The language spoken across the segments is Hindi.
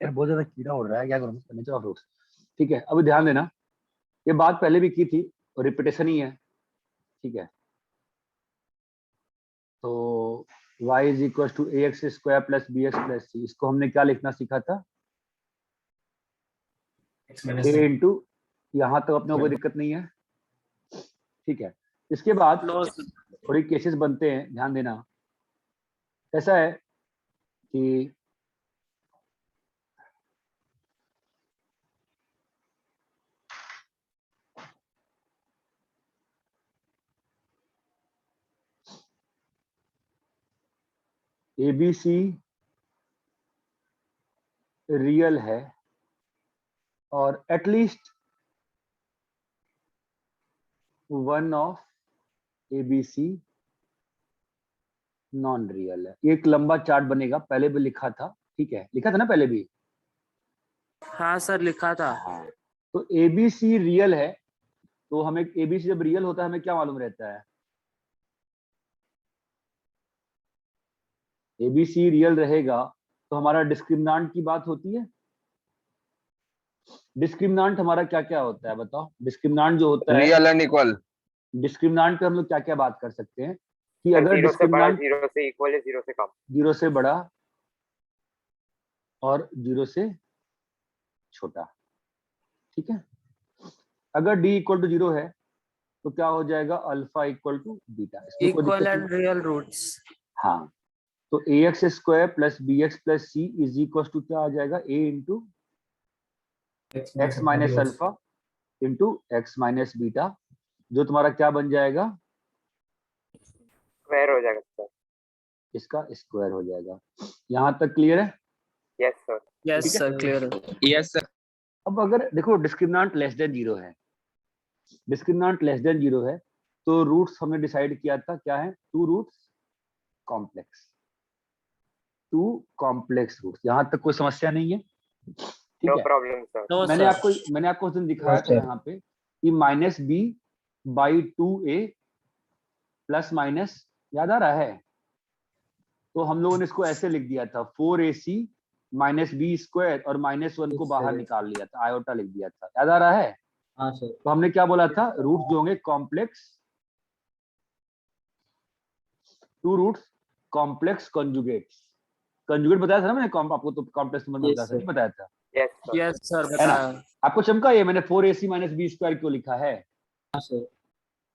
यार बहुत ज्यादा कीड़ा उड़ रहा है, क्या करूँ? Nature of roots. ठीक है, अभी ध्यान देना, ये बात पहले भी की थी और रिपीटेशन ही है। ठीक है, तो y is equal to a x square plus b x plus c, इसको हमने क्या लिखना सीखा था? ए इंटू, यहाँ तक अपने को कोई दिक्कत नहीं है। ठीक है, इसके बाद थोड़ी केसेस बनते हैं, ध्यान देना। कैसा है कि ABC रियल है और at least one of ABC non real है। ये एक लंबा चार्ट बनेगा, पहले भी लिखा था। ठीक है, लिखा था ना पहले भी? हाँ सर लिखा था। हाँ, तो ABC रियल है, तो हमें ABC जब रियल होता है हमें क्या मालूम रहता है? ABC रियल रहेगा तो हमारा डिस्क्रिमिनांट की बात होती है। डिस्क्रिमिनांट हमारा क्या क्या होता है बताओ? डिस्क्रिमिनांट जो होता है, रियल एंड इक्वल। डिस्क्रिमिनांट पे हम लोग क्या क्या बात कर सकते हैं कि अगर जीरो से बड़ा, डिस्क्रिमिनांट जीरो से इक्वल है, जीरो से कम। जीरो से बड़ा और जीरो से छोटा। ठीक है, अगर d इक्वल टू जीरो है तो क्या हो जाएगा? Alpha equal to beta. Equal and real roots. हाँ, तो a x square plus b x plus c is equal to क्या आ जाएगा? A into x minus alpha into x minus beta, जो तुम्हारा क्या बन जाएगा? स्क्वायर हो जाएगा सर। इसका स्क्वायर हो जाएगा। यहाँ तक क्लियर है? Yes sir. Yes sir clear है। Yes sir. अब अगर देखो डिस्क्रिमिनांट लेस देन जीरो है, डिस्क्रिमिनांट लेस देन जीरो है, तो रूट्स हमने डिसाइड किया था क्या है? Two roots complex, two complex roots. यहाँ तक कोई समस्या नहीं है? ठीक नो है, प्रॉब्लम सर। नो मैंने सर। आपको उस दिन दिखाया था यहाँ पे कि minus b by two a plus minus, याद आ रहा है? तो हम लोगों ने इसको ऐसे लिख दिया था, 4AC माइनस बी स्क्वायर और माइनस वन को बाहर निकाल लिया था, आयोटा लिख दिया था, याद आ रहा है? हाँ सर। तो हमने क्या बोला था? रूट जो होंगे complex, two roots complex conjugates. Conjugate बताया था ना मैंने, आपको तो कॉम्प्लेक्स नंबर में बताया था, नहीं बताया था? Yes sir. यस सर है ना? बताया। आपको चमका ये मैंने 4AC माइनस बी स्क्वायर क्यों लिखा है? हाँ सर।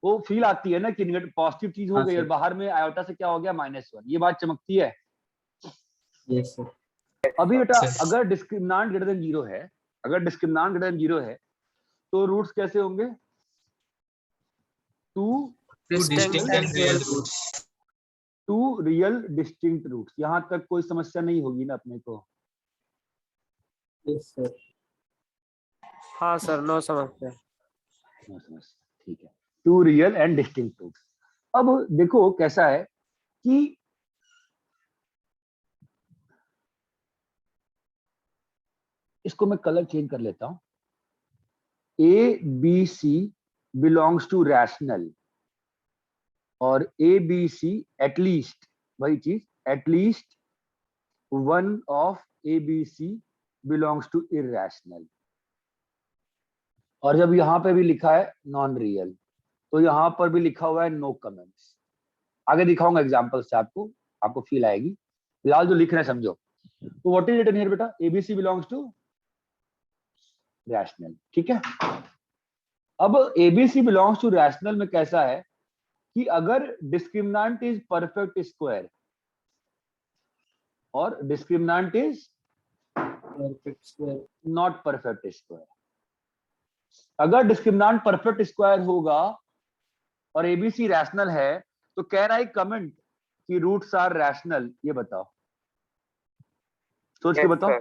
वो फील आती है ना कि नेगेटिव पॉजिटिव चीज हो हाँ गई और सर। बाहर में आयोटा से क्या हो गया? -1। ये बात चमकती है। Yes sir. अभी बेटा अगर डिस्क्रिमिनांट ग्रेटर देन जीरो है, अगर डिस्क्रिमिनांट ग्रेटर देन जीरो है तो रूट्स कैसे होंगे? Two distinct and real roots. Two real distinct roots. यहाँ तक कोई समस्या नहीं होगी ना अपने को? Yes sir. हाँ सर नो समस्या। नो समस्या, ठीक है। Two real and distinct roots. अब देखो कैसा है कि इसको मैं कलर चेंज कर लेता हूं। A b c belongs to rational और ए बी सी एटलीस्ट, वही चीज, at least one of a b c belongs to irrational. और जब यहां पे भी लिखा है नॉन रियल, तो यहां पर भी लिखा हुआ है नो कमेंट्स। आगे दिखाऊंगा एग्जांपल से, आपको फील आएगी। फिलहाल जो लिख रहे हैं समझो। तो व्हाट इज रिटन हियर बेटा? ABC belongs to rational. ठीक है, अब एबीसी बिलोंग्स टू रैशनल में कैसा है कि अगर डिस्क्रिमिनांट इज परफेक्ट स्क्वायर और discriminant is perfect square. Not perfect square, अगर डिस्क्रिमिनांट परफेक्ट स्क्वायर होगा और एबीसी रैशनल है, तो कह रहा है कमेंट कि रूट्स आर रैशनल। ये बताओ, सोच के बताओ।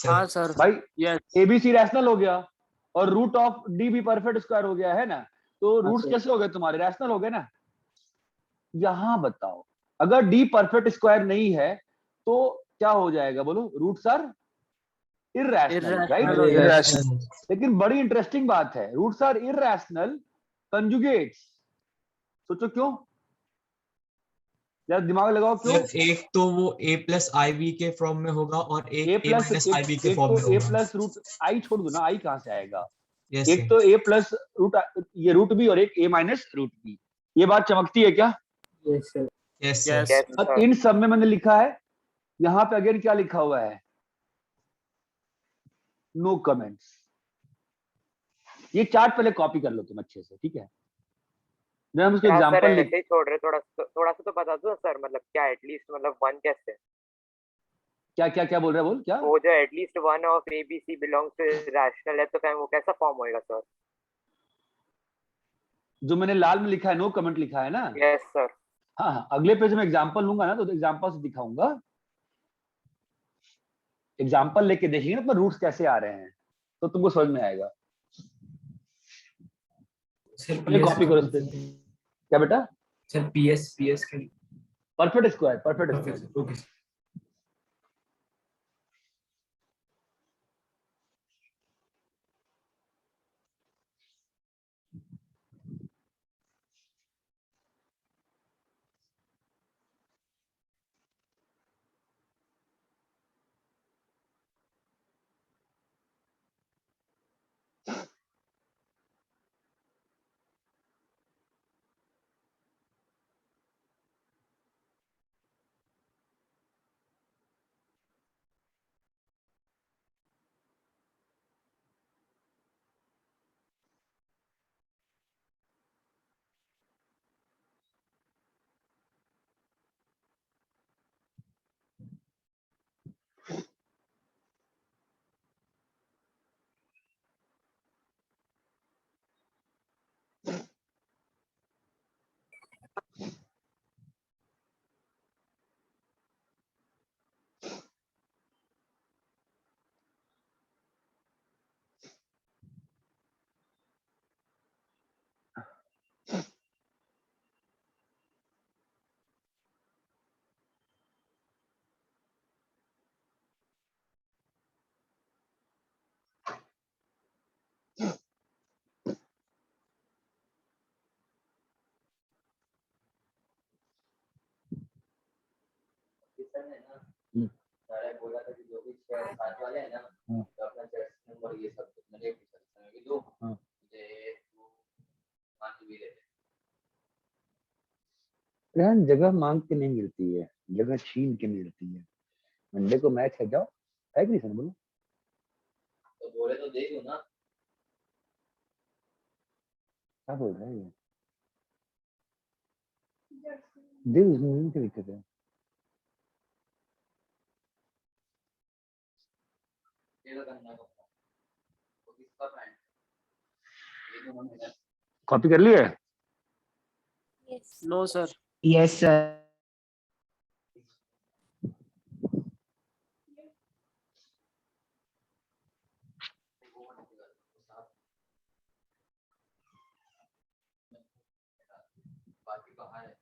हाँ सर भाई यस। एबीसी रैशनल हो गया और रूट ऑफ डी भी परफेक्ट स्क्वायर हो गया है ना, तो रूट्स कैसे हो गए तुम्हारे? रैशनल हो गए ना। यहां बताओ अगर डी परफेक्ट स्क्वायर नहीं है तो क्या हो जाएगा? बोलो, रूट्स आर इरैशनल, राइट? लेकिन बड़ी इंटरेस्टिंग बात है, रूट्स आर इरैशनल कंजुगेट्स। सोचो क्यों? जरा दिमाग लगाओ क्यों? सर एक तो वो a प्लस आई बी के फॉर्म में होगा और ए एक a plus minus i b के एक फॉर्म तो में ए होगा। प्लस रूट आई छोड़ दो ना, आई कहाँ से आएगा? यस एक तो ए प्लस रूट, ये रूट बी और एक ए माइनस रूट बी। ये बात चमकती है क्या? Yes, sir. Yes Yes. Sir. Yes, और sir. इन सब में मैंने लिखा है, यहाँ पे अगेन क्या लिखा हुआ है? No comments. ये चार्ट पहले कॉपी कर लो तुम अच्छे से, ठीक है? जब हम उसको क्या सर एग्जांपल लिख, ऐसे ही छोड़ रहे, थोड़ा सा तो बता दो सर, मतलब क्या एटलीस्ट मतलब वन कैसे? क्या क्या क्या बोल रहा है, बोल क्या? वो जो at least one of a b c belongs to rational है, तो फिर वो कैसा फॉर्म होएगा सर? जो मैंने लाल में लिखा है, नो कमेंट लिखा है ना? Yes sir. हाँ हाँ, अगले पेज में एग्जांपल लूंगा ना, तो एग्जांपल से दिखाऊंगा। एग्जांपल लेके देखिए ना रूट्स कैसे आ रहे हैं, तो तुमको समझ में आएगा। Sir, पहले PS कॉपी करो इस पे। क्या बेटा? Sir, PS के perfect square, perfect okay, square. sir. Okay, sir. सारे बोला था कि जो भी साथ वाले हैं ना, तो अपना चेस्ट नंबर ये सब कुछ मुझे पूछा कि दो मुझे वो पांच भी ले रहन जगह मांग के नहीं मिलती है, जगह छीन के मिलती है। मंडे को मैच है, जाओ। है कि नहीं सर, बोलो। तो बोले तो दे दो ना। क्या बोल रहा है ये? दे, उसमें क्या दिक्कत है? ये तो करना होगा तो किसका पैंट ये दोनों में कॉपी कर लिए? No, sir. Yes, sir. बाकी बाहर है।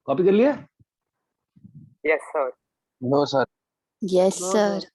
कॉपी कर लिया? Yes sir. No sir. Yes, No, sir. sir.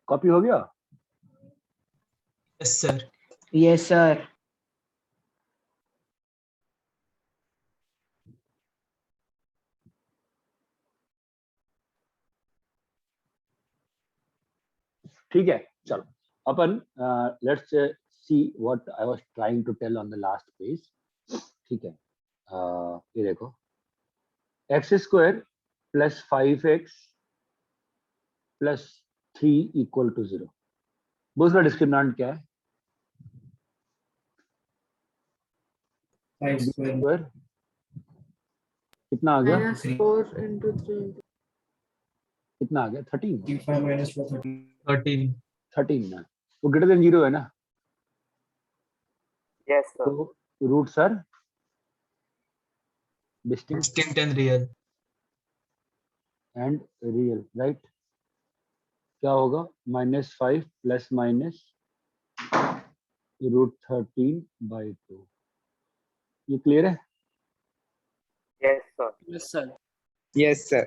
Copy हो गया? Yes sir. Yes, sir. ठीक है, चलो अपन let's see what I was trying to tell on the last page. ठीक है, ये देखो x square plus 5x plus 3 equal to 0। दूसरा डिस्क्रिमिनेंट क्या है? 5 square. स्क्वायर कितना आ गया? -4 into 3 कितना आ गया? 13। 35 minus 4, 30. 13। 13 ना, वो ग्रेटर देन 0 है ना, Yes, sir. तो roots are distinct distinct and real. And real, right? क्या होगा? -5 प्लस माइनस √13/2। ये क्लियर है? Yes, sir. Yes, sir. Yes, sir.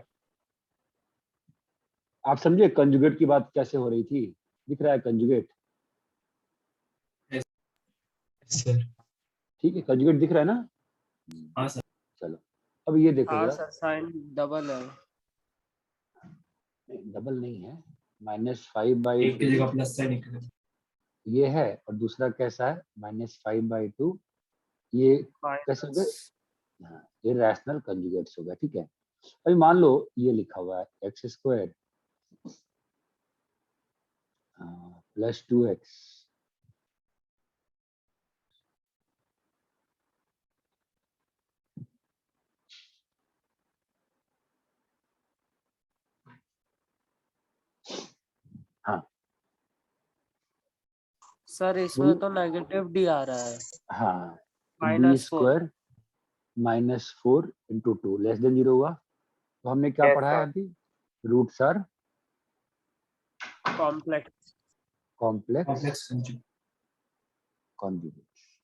आप समझे कंजुगेट की बात कैसे हो रही थी? दिख रहा है कंजुगेट? Yes sir. ठीक है, कंजुगेट दिख रहा है ना? हाँ सर। चलो अब ये देखो हाँ जरा, सर, साइन डबल है। डबल नहीं है, एक की -5/2 जगह प्लस साइन एक की जगह। ये है, और दूसरा कैसा है? -5/2। ये कैसे हो गए? हाँ, ये रैशनल कंजुगेट्स हो गया। ठीक है, अभी मान लो ये लिखा हुआ है एक्स स्क्वायर प्लस 2x हाँ सर इसमें तो नेगेटिव डी आ रहा है। हाँ, D -4। Square -4 into 2 less than 0 हुआ। तो हमने क्या Yes, पढ़ा है sir. अभी? Roots are complex. Complex complex conjugate. Conjugates.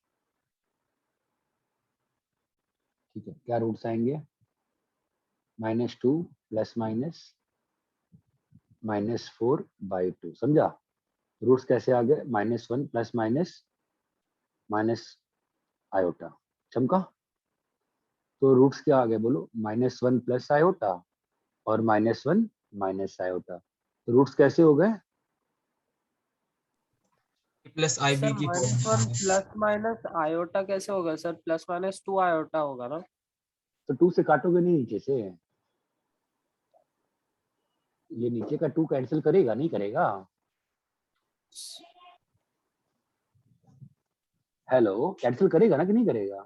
ठीक है, क्या रूट्स आएंगे? -2 प्लस माइनस -4/2। समझा? रूट्स कैसे आ गए? -1 प्लस माइनस आयोटा। चमका? तो रूट्स क्या आ गए बोलो? -1 प्लस आयोटा और -1 माइनस आयोटा। तो रूट्स कैसे हो गए? प्लस आई बी सर की -1 फॉर्म। प्लस माइनस आयोटा कैसे होगा सर? +-2 आयोटा होगा ना? तो 2 से काटोगे नहीं नीचे से, ये नीचे का 2 कैंसिल करेगा नहीं करेगा? हेलो, कैंसिल करेगा ना कि नहीं करेगा?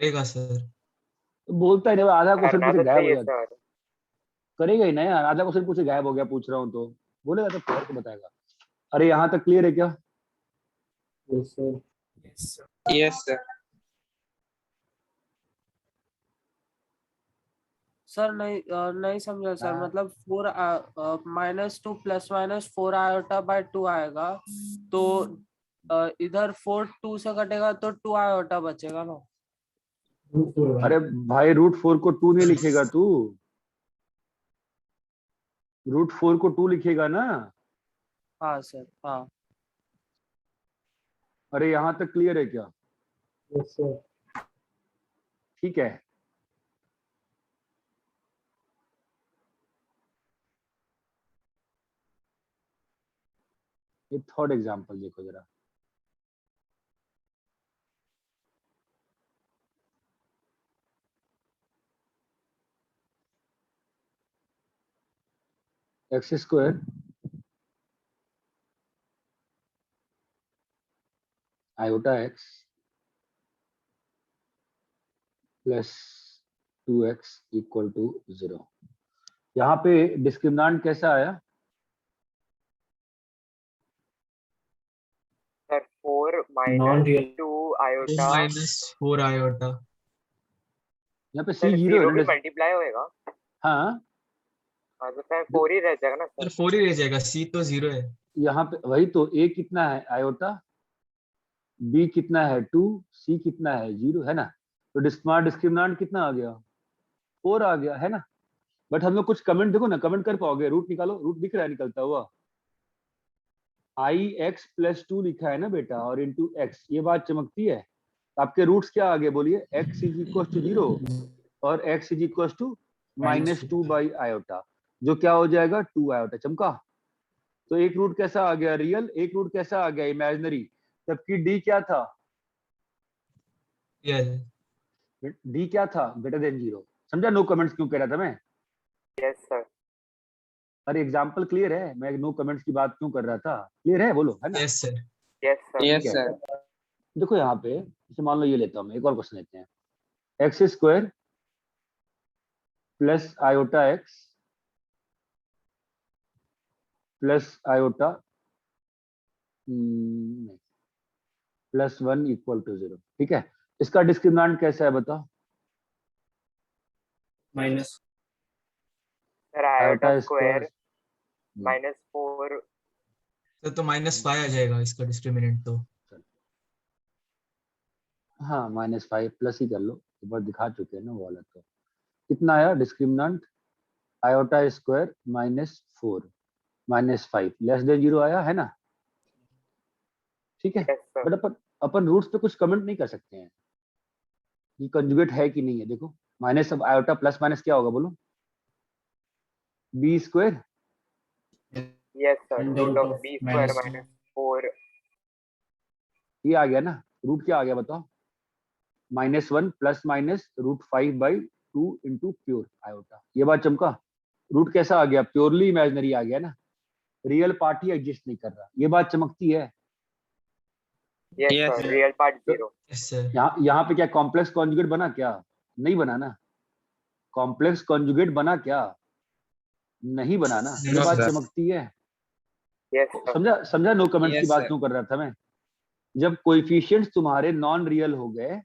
करेगा सर। तो बोलता है नहीं, आधा क्वेश्चन करना पूछे तो गायब हो चाहिए, जाता। sir. करेगा ही ना यार, आधा क्वेश्चन पूछे गायब हो गया, पूछ रहा हूँ तो बोलेगा तो फिर को बताएगा। अरे यहाँ तक क्लियर है क्या? Yes, sir. Yes, sir. Sir नहीं समझा सर। हाँ। मतलब -2 +-4 आयोटा/2 आएगा, तो इधर 4 2 से कटेगा तो 2 आयोटा बचेगा ना? Root 4 भाई। अरे भाई √4 को 2 नहीं लिखेगा तू, √4 को 2 लिखेगा ना। हाँ सर, हाँ। अरे यहाँ तक क्लियर है क्या? Yes, sir. ठीक है, ये थर्ड एग्जांपल देखो जरा। X square iota x plus 2x equal to 0। यहाँ पे डिस्क्रिमिनेंट कैसा आया? Sir, 4 minus Non-real. 2 iota. -4 iota. यहाँ पे Sir, c 0 0 है भी ना? multiply होएगा? हाँ, हाँ, तो sir 4 ही रह जाएगा ना सर sir? 4 ही रह जाएगा, सी तो 0 है। यहाँ पे वही तो, a कितना है आयोटा, b कितना है 2, c कितना है 0 है ना? तो डिस्क्रिमिनेंट कितना आ गया? 4 आ गया है ना? बट हम लोग कुछ कमेंट देखो ना, कमेंट कर पाओगे? रूट निकालो, रूट दिख रहा है निकलता हुआ। ix+2 लिखा है ना बेटा, और इंटू एक्स, ये बात चमकती है। आपके रूट्स क्या आ गए बोलिए? x इज इक्वल टू 0 और x is equal to -2 by iota, जो क्या हो जाएगा 2 आयोटा। चमका? तो एक रूट कैसा आ गया रियल, एक रूट कैसा आ गया इमेजिनरी, जबकि डी क्या था? रियल। डी क्या था? Greater than 0। समझा नो कमेंट्स क्यों कह रहा था मैं? Yes sir. अरे एग्जाम्पल क्लियर है, मैं नो कमेंट्स की बात क्यों कर रहा था? क्लियर है, बोलो, है ना? Yes sir. Yes sir. Yes, ठीक है। sir. देखो यहाँ पे, जैसे मान लो ये लेता हूँ मैं, एक और क्वेश्चन लेते हैं। x² plus iota x plus iota +1 equal to 0। ठीक है, इसका डिस्क्रिमिनेंट कैसा है बताओ? Minus sir iota square hmm, -4। तो -5 आ जाएगा इसका डिस्क्रिमिनेंट तो। हाँ -5 प्लस ही कर लो, एक बार दिखा चुके हैं ना वो वाला। तो कितना आया discriminant? Iota square -4 -5 less than 0 आया है ना? ठीक है, यस सर। बट अपन रूट्स पे कुछ कमेंट नहीं कर सकते हैं कि कंजुगेट है कि नहीं है। देखो माइनस, अब आयोटा प्लस माइनस क्या होगा बोलो? b²। Yes sir, under root root of of b square -4। ये आ गया ना, रूट क्या आ गया बताओ? -1 plus minus √5/2 into pure iota. ये बात चमका? रूट कैसा आ गया? प्योरली इमेजिनरी आ गया ना, रियल पार्ट ही एग्जिस्ट नहीं कर रहा। ये बात चमकती है? Yes Yes, sir, sir. Real part तो 0। Yes sir. यहाँ पे क्या कॉम्प्लेक्स कॉन्जुगेट बना क्या? नहीं बना ना। कॉम्प्लेक्स कॉन्जुगेट बना क्या? नहीं बना ना। ये No, बात sir. चमकती है? Yes sir. समझा? समझा नो कमेंट्स की Yes, बात sir. क्यों कर रहा था मैं? जब कोएफिशिएंट्स तुम्हारे नॉन रियल हो गए,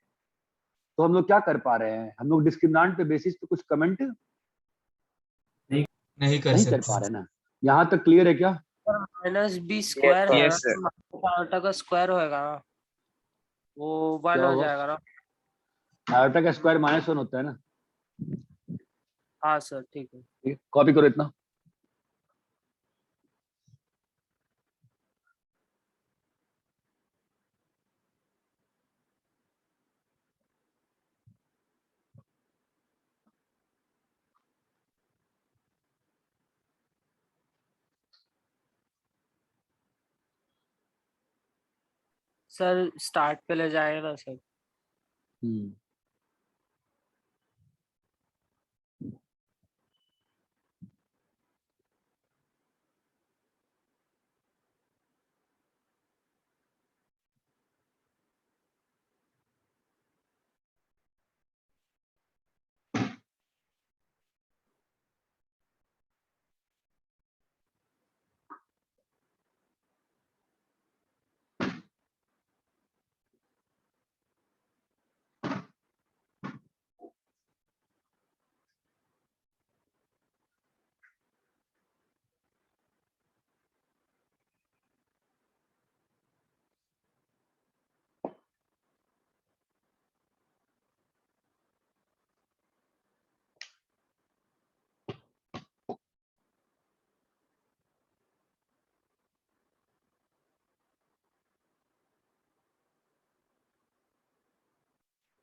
तो हम लोग क्या कर पा रहे हैं? हम लोग डिस्क्रिमिनेंट पे बेसिस पे कुछ कमेंट नहीं कर नहीं कर सकते। पा रहे ना। यहाँ तक क्लियर है क्या? -b square sir. है Yes, sir. ना, आयोटा का स्क्वायर होएगा ना, वो 1 क्या हो होगा? जाएगा ना। आयोटा का स्क्वायर -1 होता है ना। हाँ सर, ठीक है। ठीक है, कॉपी करो इतना। सर स्टार्ट पे ले जाएगा ना सर? हम्म,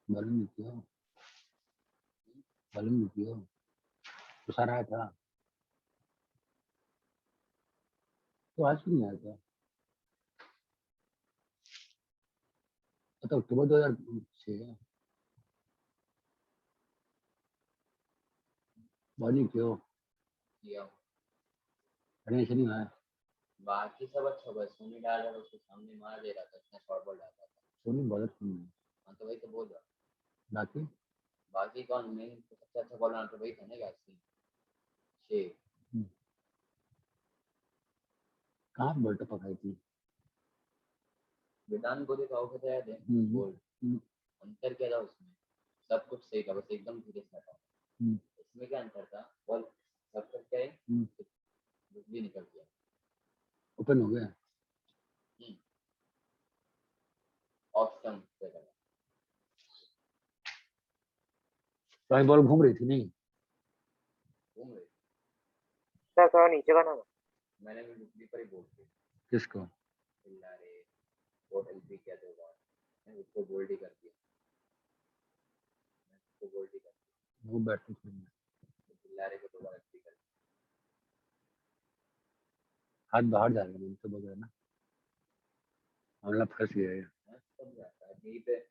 मालूम नहीं किया, मालूम नहीं किया तो सारा आया था। तो आज क्यों नहीं आया था? तो अक्टूबर 2006 बॉडी क्यों किया। गणेश नहीं आया? बाकी सब अच्छा, बस सोनी डाल रहा था, उसके सामने मार दे रहा था, इतना शॉर्ट बॉल डालता था। सोनी बहुत कम है। हाँ तो वही तो बोल रहा। बाकी बाकी कौन मेन सबसे अच्छा बॉलर तो वही था ना, यासीन शेख। कहाँ वर्ल्ड कप पकाई थी? विदान को देखा होगा तो याद है गोल। अंतर क्या था उसमें? सब कुछ सही था, बस एकदम धीरे से था। इसमें क्या अंतर था? बॉल सब कुछ क्या है, बिजली निकल गया, ओपन हो गया। ऑफ स्टंप पे लगा। तो बॉल घूम रही थी नहीं? घूम सर थोड़ा नीचे का ना। मैंने भी दूसरी पर ही बोल दिया किसको? चिल्लारे वो एलपी क्या दो बार मैंने उसको बोल्ड ही कर दिया उसको बोल्ड ही कर दिया वो बैटरी चिल्लारे को दो बार एलपी कर दिया हाथ बाहर जाएगा नहीं तो बोल ना मामला फंस गया है। सब जाता है यहीं पे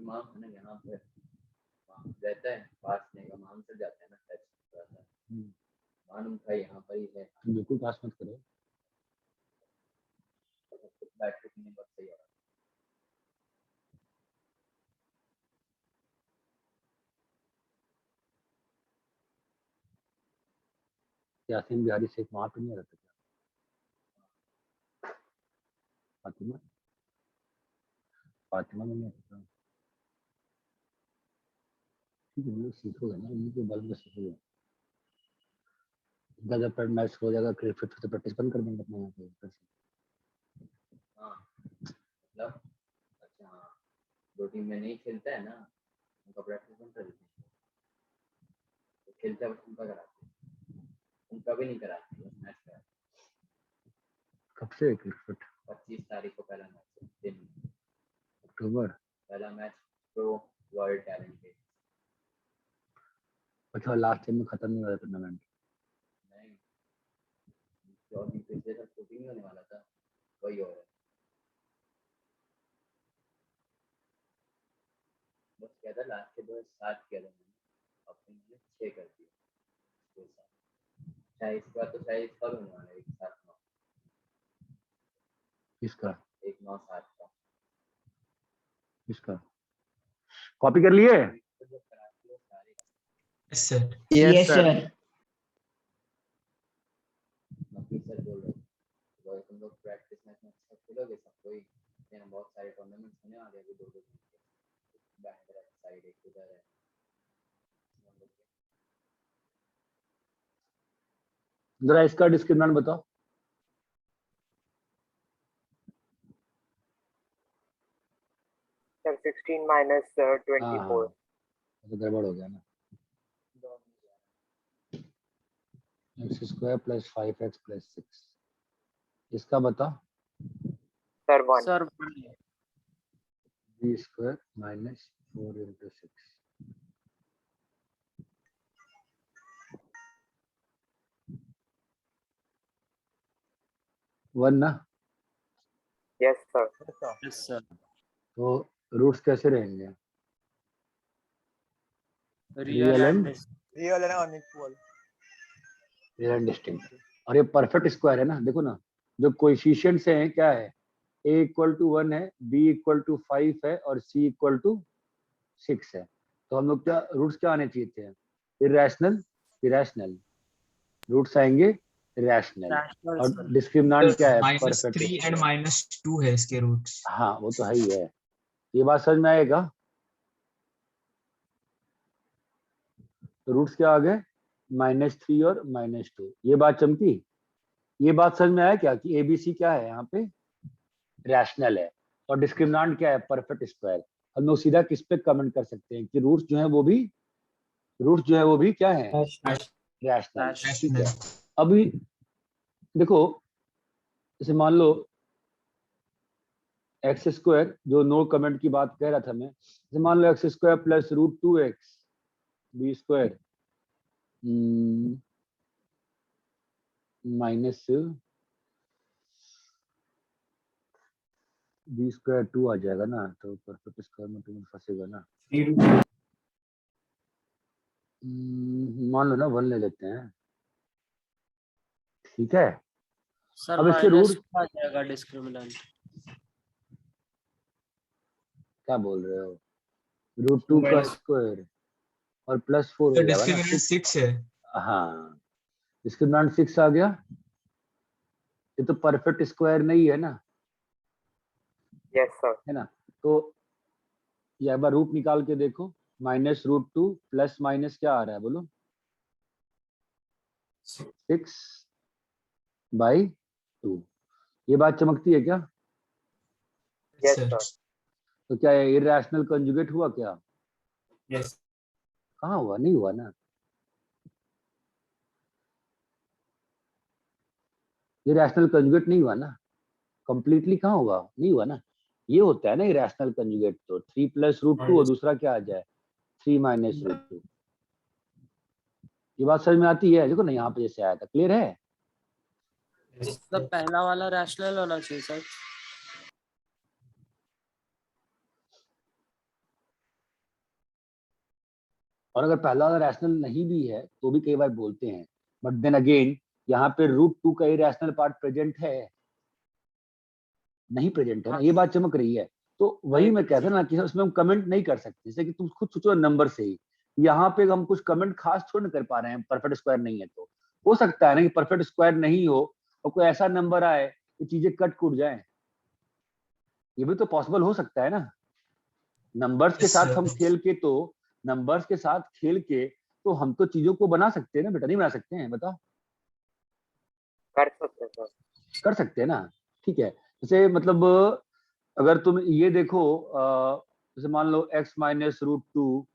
माम है ना यहाँ पे रहता है पास नहीं का माम से जाता है ना टच रहता है मालूम था यहाँ पर ही है तुम बिल्कुल पास मत करो। बैटरी की बहुत सही हो रहा है यासीन बिहारी शेख वहां पे नहीं रहता क्या? फातिमा फातिमा में नहीं रहता। ठीक है लोग सीखोगे ना उनके बल में सीखोगे। जब पर मैच हो जाएगा फिर से प्रैक्टिस बंद कर देंगे अपने यहाँ पे फिर से। हाँ मतलब अच्छा हाँ दो टीम में नहीं खेलता है ना उनका प्रैक्टिस बंद कर देते हैं तो खेलता है बस उनका कराते हैं उनका भी नहीं कराते बस मैच कराते कब से क्रिकेट? 25 तारीख को पहला मैच है दिन में अक्टूबर। पहला मैच प्रो वर्ल्ड टैलेंट अच्छा लास्ट टाइम में खत्म नहीं हुआ टूर्नामेंट। नहीं जो अभी पिछले साल शूटिंग होने वाला था वही हो रहा है बस क्या था लास्ट के 2007 किया था मैंने अपने मैंने 6 कर दिया शायद इस बार तो शायद इस बार होने वाला है 1-7-9 किसका? 1-9-7 का किसका? कॉपी कर लिए? तो जो कराती है सारे यस सर। Yes, sir. नबी सर बोल रहे थे तो तुम लोग प्रैक्टिस मैच में अच्छा खेलोगे सब कोई यहाँ बहुत सारे टूर्नामेंट्स होने वाले हैं अभी 2-2 दिन के बैंड्रा साइड एक उधर है जरा इसका डिस्क्रिमिनेंट बताओ। सर 16 minus 24 तो गड़बड़ हो गया ना। X square plus 5x plus 6 इसका बताओ। Sir 1 sir b square minus 4 into 6 1 ना। यस सर यस सर तो रूट्स कैसे रहेंगे? रियल एंड रियल है ना अनइक्वल रियल एंड डिस्टिंक्ट। और ये परफेक्ट स्क्वायर है ना देखो ना जो कोएफिशिएंट्स हैं क्या है a इक्वल टू 1 है b इक्वल टू 5 है और c इक्वल टू 6 है। तो हम लोग क्या रूट्स क्या आने चाहिए थे? इरेशनल इरेशनल रूट्स आएंगे इरेशनल और डिस्क्रिमिनेंट क्या है? परफेक्ट -3 एंड -2 है इसके रूट्स। हाँ वो तो है ही है। ये बात समझ में आएगा? तो रूट्स क्या आ गए? -3 और -2। ये बात चमकी? ये बात समझ में आया क्या कि एबीसी क्या है यहाँ पे? रैशनल है और डिस्क्रिमिनेंट क्या है? Perfect square. हम लोग सीधा किस पे कमेंट कर सकते हैं कि रूट्स जो है वो भी क्या है? रैशनल। ठीक है अभी देखो जैसे मान लो एक्स स्क्वायर जो नो कमेंट की बात कह रहा था मैं जैसे मान लो x square plus √2x b square minus b square 2 आ जाएगा ना तो परफेक्ट स्क्वायर में तुम फंसेगा ना। मान लो ना 1 ले लेते हैं ठीक है। सर अब इसके माइनस रूट आ जाएगा डिस्क्रिमिनेंट क्या बोल रहे हो? √2 का स्क्वायर और प्लस 4 तो हो जाएगा ना। डिस्क्रिमिनेंट 6 है। हाँ डिस्क्रिमिनेंट 6 आ गया। ये तो परफेक्ट स्क्वायर नहीं है ना यस सर है ना। तो ये एक बार रूट निकाल के देखो -√2 प्लस माइनस क्या आ रहा है बोलो 6/2। ये बात चमकती है क्या? यस सर सर तो क्या इरेशनल कंजुगेट हुआ क्या? यस कहाँ हुआ? नहीं हुआ ना। ये रैशनल कंजुगेट नहीं हुआ ना, कंप्लीटली कहाँ हुआ, नहीं हुआ ना। ये होता है ना इरेशनल कंजुगेट, तो 3 + √2 और दूसरा क्या आ जाए 3 - √2। ये बात समझ में आती है? देखो ना यहाँ पे जैसे आया था, क्लियर है? मतलब पहला वाला रैशनल होना चाहिए सर। और अगर पहला वाला रैशनल नहीं भी है तो भी कई बार बोलते हैं, बट देन अगेन यहाँ पे √2 का इरेशनल पार्ट प्रेजेंट है, नहीं प्रेजेंट है ना, ये बात चमक रही है। तो वही मैं कहता ना कि उसमें हम कमेंट नहीं कर सकते, जैसे कि तुम खुद सोचो नंबर से ही, यहाँ पे हम कुछ कमेंट खास थोड़ी ना कर पा रहे हैं, परफेक्ट स्क्वायर नहीं है। तो हो सकता है ना कि परफेक्ट स्क्वायर नहीं हो और कोई ऐसा नंबर आए कि चीजें कट कूट जाए, ये भी तो पॉसिबल हो सकता है ना। नंबर्स के Yes, साथ sir. हम खेल के तो, नंबर्स के साथ खेल के तो हम तो चीजों को बना सकते हैं ना बेटा, नहीं बना सकते हैं बताओ? कर सकते हैं सर। कर सकते हैं ना, ठीक है। जैसे मतलब अगर तुम ये देखो जैसे मान लो x - √2,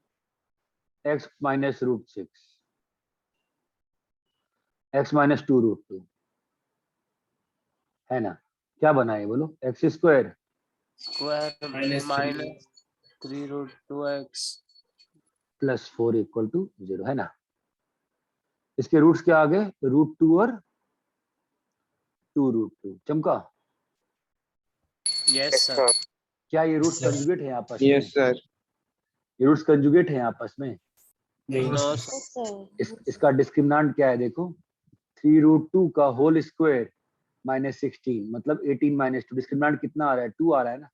x - √6, x - 2√2 है ना, क्या बना है बोलो, x square square minus 3√2x + 4 = 0 है ना। इसके रूट्स क्या आ गए, √2 और 2√2। चमका? Yes yes sir. सर। क्या ये रूट्स Yes, sir. कंजुगेट हैं आपस में? Yes, sir. ये रूट्स कंजुगेट हैं आपस में? नहीं नो Yes, sir. इसका डिस्क्रिमिनेंट क्या है देखो, 3√2 का होल स्क्वायर -16 मतलब 18 - 2। डिस्क्रिमिनेंट कितना आ रहा है, 2 आ रहा है ना।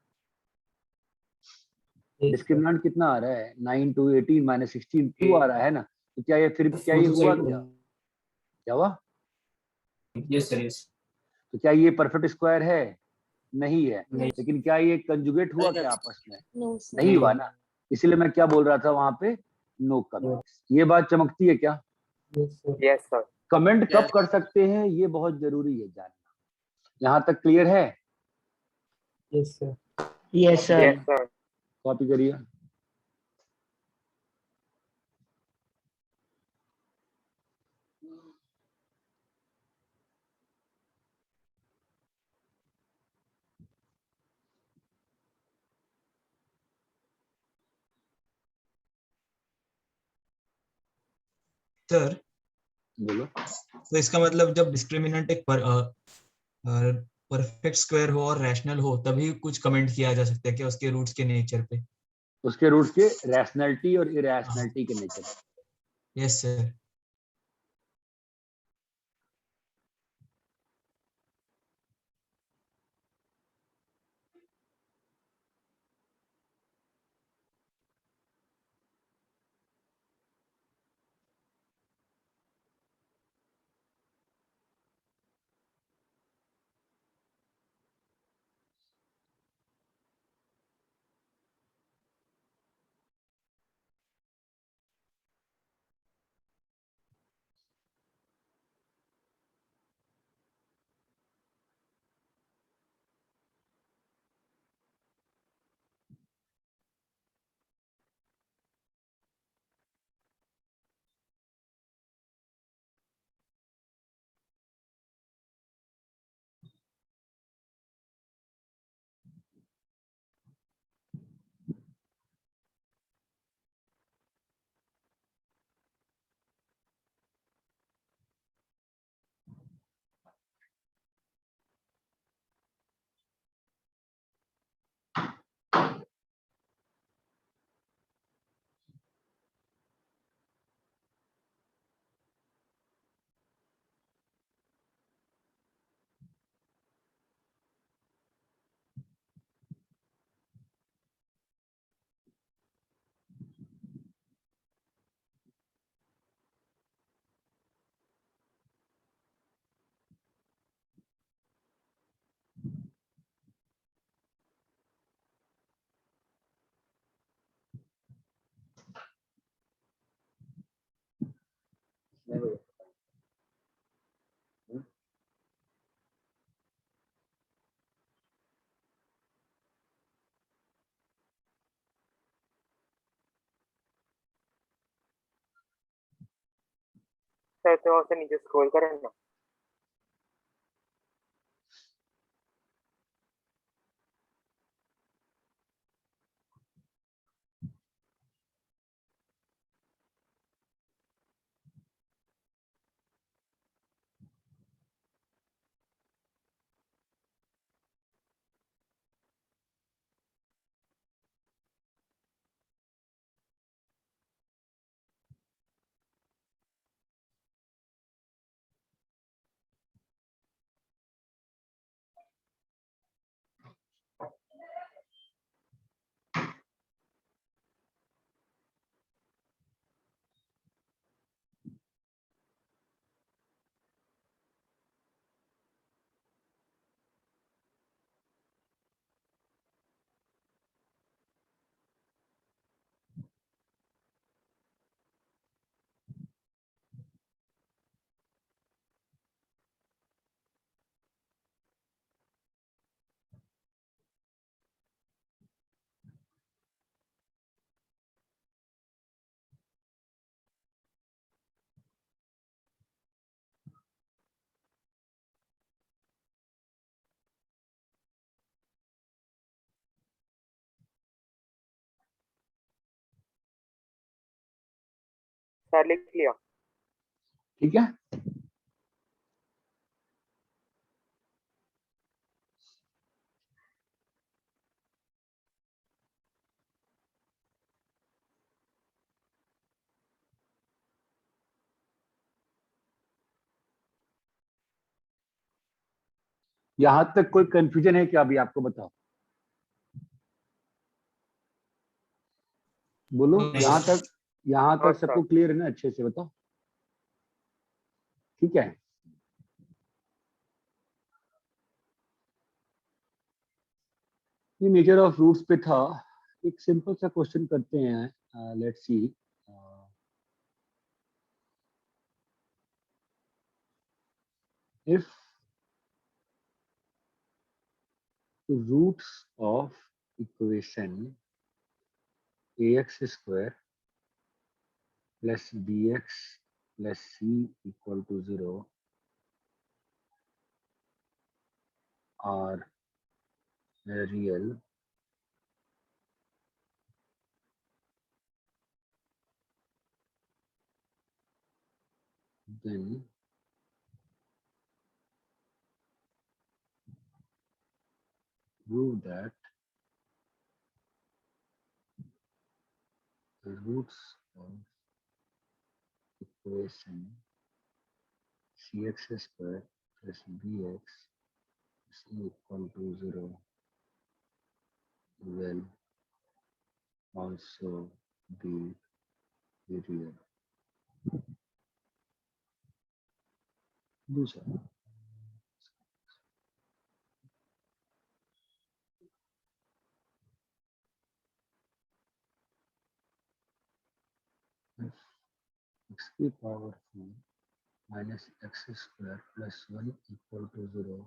डिस्क्रिमिनेंट कितना आ रहा है, 9 × 18 - 16 2 आ रहा है ना। तो क्या ये फिर क्या ये हुआ, क्या हुआ? Yes sir, yes. तो क्या ये परफेक्ट स्क्वायर है? नहीं है। नहीं। लेकिन क्या ये कंजुगेट हुआ क्या आपस में? No, sir. नहीं हुआ ना। इसलिए मैं क्या बोल रहा था वहां पे, नो कमेंट्स। ये बात चमकती है क्या? Yes sir. Yes sir. Comment कब Yes. कर सकते हैं ये बहुत जरूरी है जानना। यहाँ तक क्लियर है? Yes sir. Yes, sir. Yes sir. Copy करिए। सर, बोलो। तो इसका मतलब जब डिस्क्रिमिनेंट एक परफेक्ट स्क्वायर हो और रैशनल हो तभी कुछ कमेंट किया जा सकता है क्या उसके रूट्स के नेचर पे? उसके रूट्स के रैशनैलिटी और इरेशनैलिटी के नेचर। Yes sir. सर थोड़ा सा नीचे स्क्रॉल करें ना। सर लिख लिया। ठीक है, यहां तक कोई कंफ्यूजन है क्या? अभी आपको बताओ, बोलो। नहीं, यहाँ हाँ, तक सबको क्लियर है ना? अच्छे से बताओ, ठीक है। ये मेजर ऑफ रूट्स पे था। एक सिंपल सा क्वेश्चन करते हैं, let's see. If roots of equation ax square plus bx plus c equal to 0 are real, then prove that the roots of equation cx square plus bx is equal to 0 will also be real. दूसरा, x की power 4 minus x square plus 1 equal to 0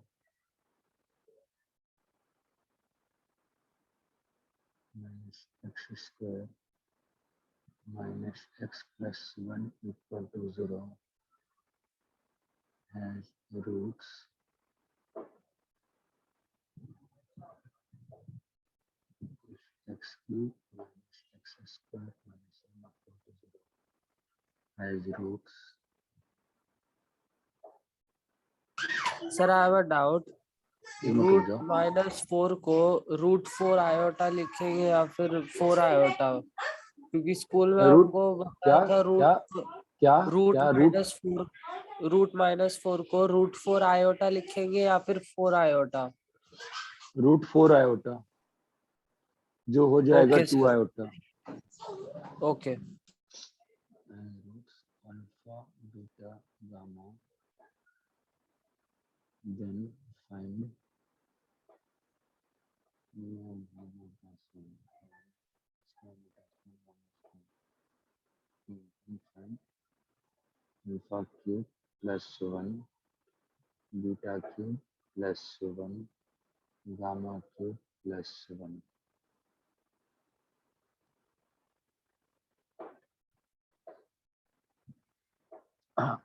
minus x square minus x plus 1 equal to 0 has roots if x cube minus x square minus 1 equal to 0 has roots. Sir I have a doubt, तीनों रूट कर जाओ। -4 को √4 आयोटा लिखेंगे या फिर 4 आयोटा? क्योंकि स्कूल में रूट हमको क्या बताया था क्या क्या रूट क्या रूट -4 को √4 आयोटा लिखेंगे या फिर 4 आयोटा? √4 आयोटा, जो हो जाएगा okay 2 sir, iota. Okay. Roots alpha beta gamma, then find alpha cube plus 1 beta cube plus 1 gamma cube plus 1.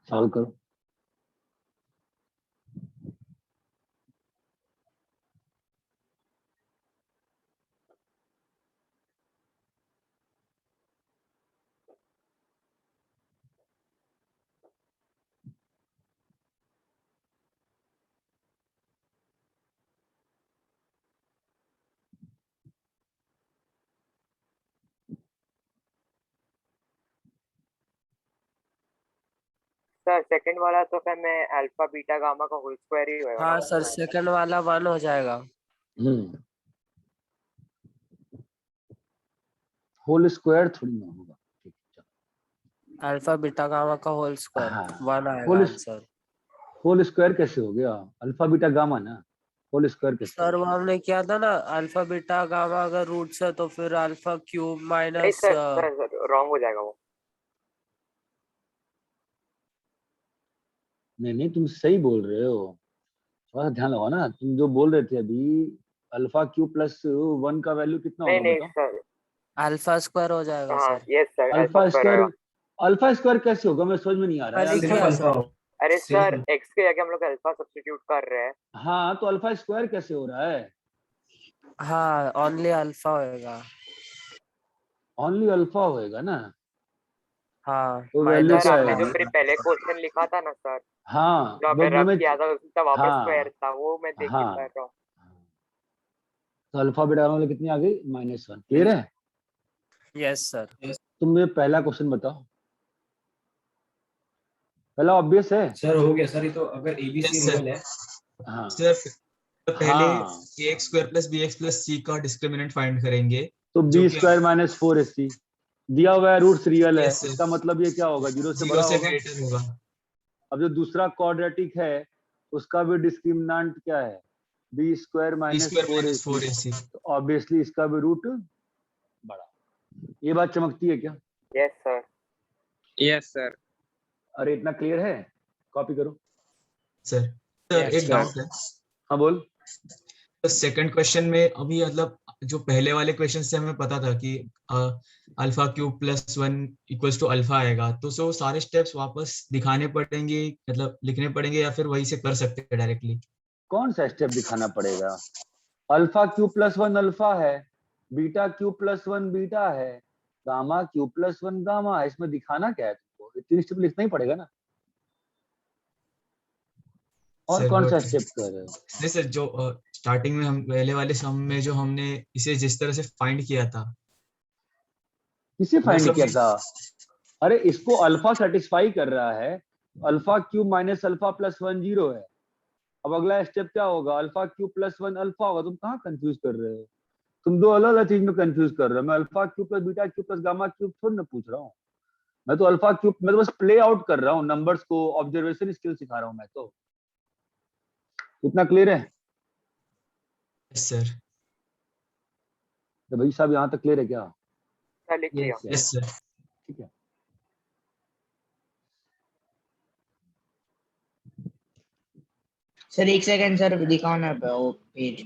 Solve करो। सर सेकंड वाला तो फिर मैं अल्फा बीटा गामा का होल स्क्वायर ही होएगा हाँ ना? सर, सेकंड वाला 1 हो जाएगा। होल स्क्वायर थोड़ी ना होगा। ठीक है, अल्फा बीटा गामा का होल स्क्वायर हाँ, 1 आएगा होल आंसर। होल स्क्वायर कैसे हो गया? अल्फा बीटा गामा ना, होल स्क्वायर कैसे सर हो वो गया? हमने किया था ना, अल्फा बीटा गामा अगर रूट्स है तो फिर अल्फा क्यूब नहीं माइनस सर, सर रॉन्ग हो जाएगा वो। नहीं नहीं, तुम सही बोल रहे हो, थोड़ा सा ध्यान लगाओ ना। तुम जो बोल रहे थे अभी, अल्फा क्यू प्लस 1 का वैल्यू कितना नहीं होगा नहीं बताओ? सर, अल्फा स्क्वायर हो जाएगा हाँ sir. Yes sir, alpha alpha square square, होएगा। अल्फा स्क्वायर कैसे होगा? मैं समझ में नहीं आ रहा है लिख अल्फा। लिया सर। अरे सर एक्स के जगह हम लोग अल्फा सब्स्टिट्यूट कर रहे हैं। हाँ, तो अल्फा स्क्वायर कैसे हो रहा है? हाँ, ओनली अल्फा होएगा। ओनली अल्फा होएगा ना? हाँ तो वैल्यू माइनस क्या सर आपने आएगी? जो फिर पहले क्वेश्चन लिखा था ना सर, हाँ जो आपने वो रब मैं किया था उसका वापस हाँ स्क्वायर था, वो मैं देख नहीं हाँ पा रहा हूँ। तो अल्फा बीटा वाले कितनी आ गई? -1। क्लियर है? Yes sir. तुम मुझे पहला क्वेश्चन बताओ। पहला ऑब्वियस है। सर हो गया सर, ये तो अगर एबीसी Yes, sir. रियल है हाँ सर पहले हाँ ax square plus bx plus c का डिस्क्रिमिनेंट फाइंड करेंगे तो जो बी कि स्क्वायर माइनस 4ac दिया हुआ है, रूट्स रियल है, Yes, sir. इसका मतलब ये क्या होगा? 0 से 0 बड़ा से होगा। ग्रेटर होगा। अब जो दूसरा क्वाड्रेटिक है उसका भी डिस्क्रिमिनेंट क्या है? B square b minus square four minus a 4ac। तो ऑब्वियसली इसका भी रूट बड़ा। ये बात चमकती है क्या? Yes sir. Yes, sir. अरे इतना क्लियर है? कॉपी करो। सर Yes, एक sir. डाउट है। हाँ बोल। तो सेकंड क्वेश्चन में अभी मतलब जो पहले वाले क्वेश्चन से हमें पता था कि alpha cube plus 1 equals to alpha आएगा, तो सो सारे स्टेप्स वापस दिखाने पड़ेंगे, मतलब लिखने पड़ेंगे, या फिर वही से कर सकते हैं डायरेक्टली? कौन सा स्टेप दिखाना पड़ेगा? अल्फा क्यूब प्लस 1 अल्फा है, बीटा क्यूब प्लस 1 बीटा है, गामा क्यूब प्लस 1 गामा है। इसमें दिखाना क्या है तुमको? ये 3 स्टेप लिखना ही पड़ेगा ना। और सर कौन वो सा स्टेप कर रहे हो? नहीं सर, जो स्टार्टिंग में हम पहले वाले सम में जो हमने इसे जिस तरह से फाइंड किया था किसे वो फाइंड सब किया था? अरे इसको अल्फा सेटिस्फाई कर रहा है। Alpha cube minus alpha plus 1 0 है। अब अगला स्टेप क्या होगा? अल्फा क्यूब प्लस 1 अल्फा होगा। तुम कहाँ कंफ्यूज कर रहे हो? तुम दो अलग अलग चीज में कंफ्यूज कर रहे हो। मैं alpha cube plus beta cube plus gamma cube थोड़ी ना पूछ रहा हूँ। मैं तो अल्फा क्यूब, मैं तो बस प्ले आउट कर रहा हूँ नंबर्स को, ऑब्जर्वेशन स्किल सिखा रहा हूँ मैं तो। इतना क्लियर है? Yes sir. तो भाई साहब यहाँ तक क्लियर है क्या? सर लिख लिया। Yes yes sir. ठीक है। सर एक सेकंड सर, दिखाओ ना वो पेज।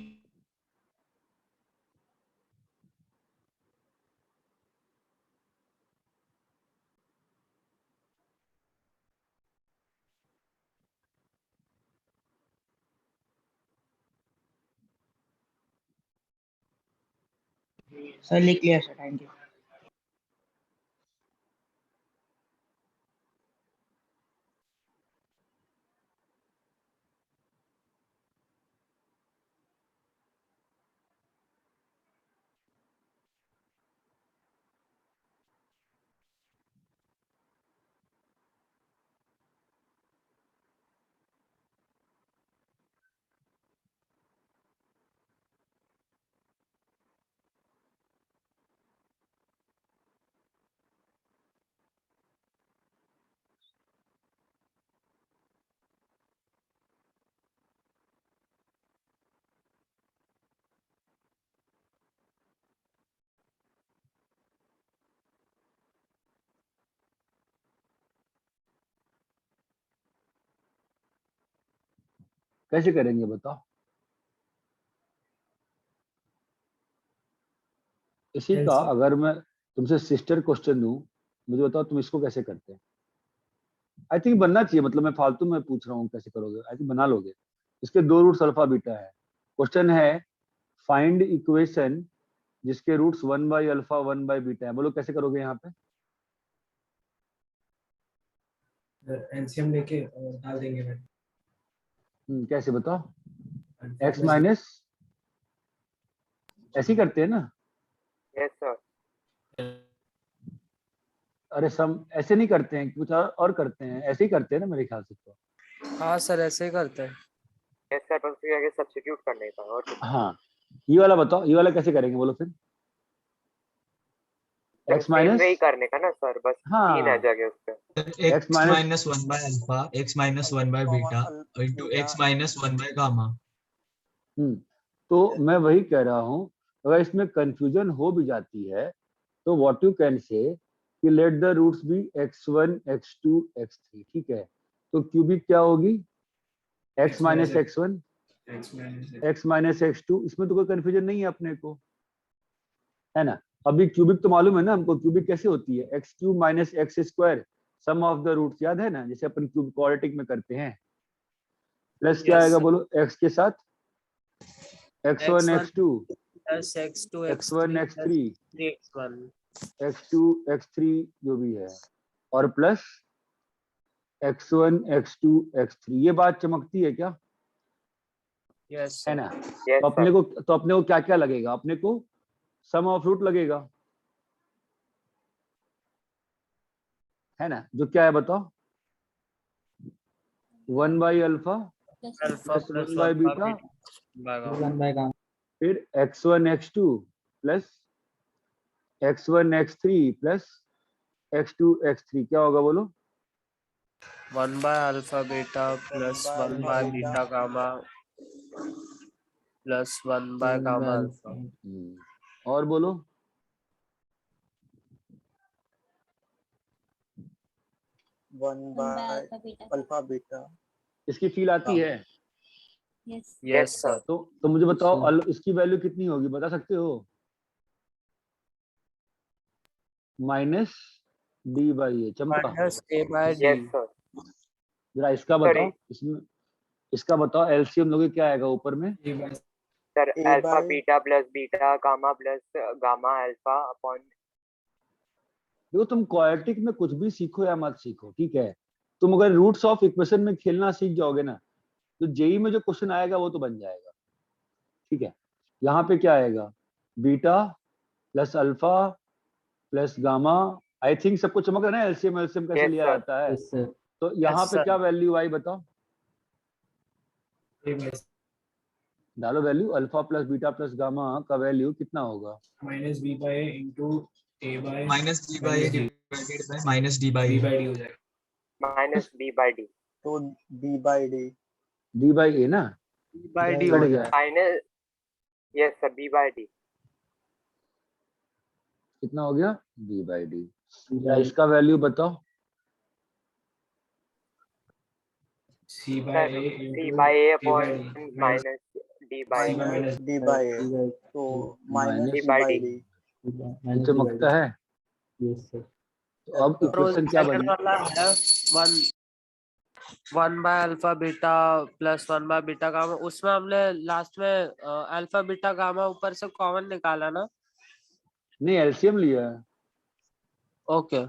सर लिख लिया सर, थैंक यू। कैसे करेंगे बताओ? इसी का अगर मैं तुमसे सिस्टर क्वेश्चन दूं, मुझे बताओ तुम इसको कैसे करते हैं? आई थिंक बनना चाहिए, मतलब मैं फालतू में पूछ रहा हूँ कैसे करोगे, आई थिंक बना लोगे। इसके दो रूट्स अल्फा बीटा है। क्वेश्चन है फाइंड इक्वेशन जिसके roots 1 by alpha 1 by beta है। बोलो कैसे करोगे यहाँ पे? एलसीएम लेके डाल देंगे मैं। कैसे बताओ? एक्स माइनस ऐसे ही करते हैं ना? Yes sir. अरे सम ऐसे नहीं करते हैं, कुछ और करते हैं। ऐसे ही करते हैं ना मेरे ख्याल से तो। हाँ सर ऐसे ही करते हैं। यस सर, बस फिर आगे सब्स्टिट्यूट करने का और कुछ। हाँ ये वाला बताओ, ये वाला कैसे करेंगे बोलो फिर? एक्स सेम माइनस, वे ही करने का ना सर, बस तीन आ हाँ जाएगा उस पे। X x minus, minus 1 by alpha, x minus 1 by beta into x minus 1 by gamma. तो मैं वही कह रहा हूँ। अगर इसमें कंफ्यूजन हो भी जाती है तो व्हाट यू कैन से कि let the roots B x1 x2 x3। ठीक है, तो क्यूबिक क्या होगी? x minus x1 x minus x2। इसमें तो कोई कंफ्यूजन नहीं है अपने को, है ना? अभी क्यूबिक तो मालूम है ना हमको। क्यूबिक कैसे होती है? X cube minus x square sum of the roots, याद है ना? जैसे अपन क्यूब क्वाड्रेटिक में करते हैं। प्लस क्या Yes, आएगा sir. बोलो एक्स के साथ? x1 x1 x2 plus x2 x1 x3 x3 3x1 x2 x3 जो भी है। और प्लस x1 x2 x3। ये बात चमकती है क्या? यस है सर। ना? यस तो अपने को क्या क्या लगेगा? अपने को सम ऑफ रूट लगेगा, है ना? जो क्या है बताओ? 1 by alpha alpha plus plus 1 by beta, फिर x1 x2 plus x1 x3 plus x2 x3। क्या होगा बोलो? 1 by alpha beta plus 1 by beta gamma plus 1 by gamma alpha. और बोलो। Alpha beta. इसकी फील आती है? Yes sir. तो मुझे बताओ इसकी वैल्यू कितनी होगी, बता सकते हो? माइनस डी बाई ए। चमका, माइनस ए बाय डी। Yes sir. जरा इसका बताओ। इसमें इसका बताओ एलसीएम लोगे क्या आएगा ऊपर में? Sir alpha beta plus beta gamma plus gamma alpha upon. देखो तुम क्वाड्रेटिक में कुछ भी सीखो या मत सीखो, ठीक है, तुम अगर रूट्स ऑफ इक्वेशन में खेलना सीख जाओगे ना, तो जेई में जो क्वेश्चन आएगा वो तो बन जाएगा, ठीक है। यहाँ पे क्या आएगा? Beta plus alpha plus gamma. I think सबको चमक रहा है ना एलसीएम एलसीएम कैसे Yes, लिया sir. जाता है? तो यहाँ पे sir. क्या वैल्यू आई बताओ? डालो value. Alpha plus beta plus gamma का वैल्यू कितना होगा? Minus b by into a by minus d by divided by minus d by d हो जाएगा। Minus b by d. तो d by d. D by a ना? बाय डी कट हो गया। जाए। Minus. Yes sir, b by d. कितना हो गया? B by d. इसका वैल्यू बताओ। C sir by c by A upon minus d by d by a. तो minus d d by by d. D. चमकता है? तो अब इक्वेशन क्या सेकंड बनी? वाला है 1 by alpha beta plus 1 by beta gamma. उसमें हमने लास्ट में अल्फा बीटा गामा ऊपर से कॉमन निकाला ना? नहीं, एलसीएम लिया है। ओके।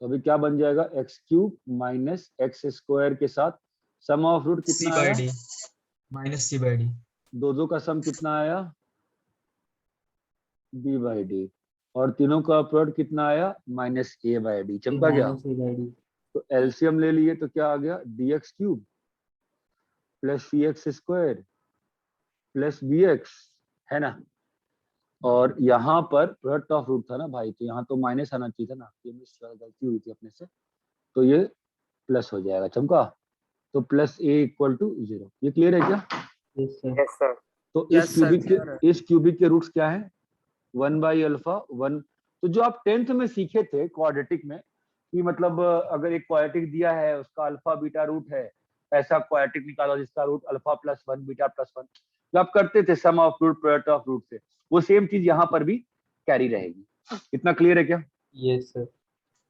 तो अभी क्या बन जाएगा? X cube minus x square के साथ सम ऑफ रूट सी कितना बाई आया? D minus c by d. दो का सम कितना आया? B by d. और तीनों का प्रोडक्ट कितना आया? Minus a by d. चमका गया? तो एलसीएम ले लिए तो क्या आ गया? D x cube plus c x square plus b x, है ना? और यहाँ पर प्रोडक्ट ऑफ रूट था ना भाई, तो यहाँ तो माइनस आना चाहिए था ना, ये गलती हुई थी अपने से, तो ये प्लस हो जाएगा। चमका? तो प्लस ए इक्वल टू 0। ये क्लियर है क्या? Yes sir. तो Yes, sir, इस क्यूबिक के रूट्स क्या है? 1 बाई अल्फा 1। तो जो आप 10th में सीखे थे क्वाड्रेटिक में, कि मतलब अगर एक क्वाड्रेटिक दिया है उसका अल्फा बीटा रूट है, ऐसा क्वाड्रेटिक निकालो जिसका root alpha plus 1 beta plus 1, जो आप करते थे sum of root product of root से, वो सेम चीज यहाँ पर भी कैरी रहेगी। इतना क्लियर है क्या? Yes sir.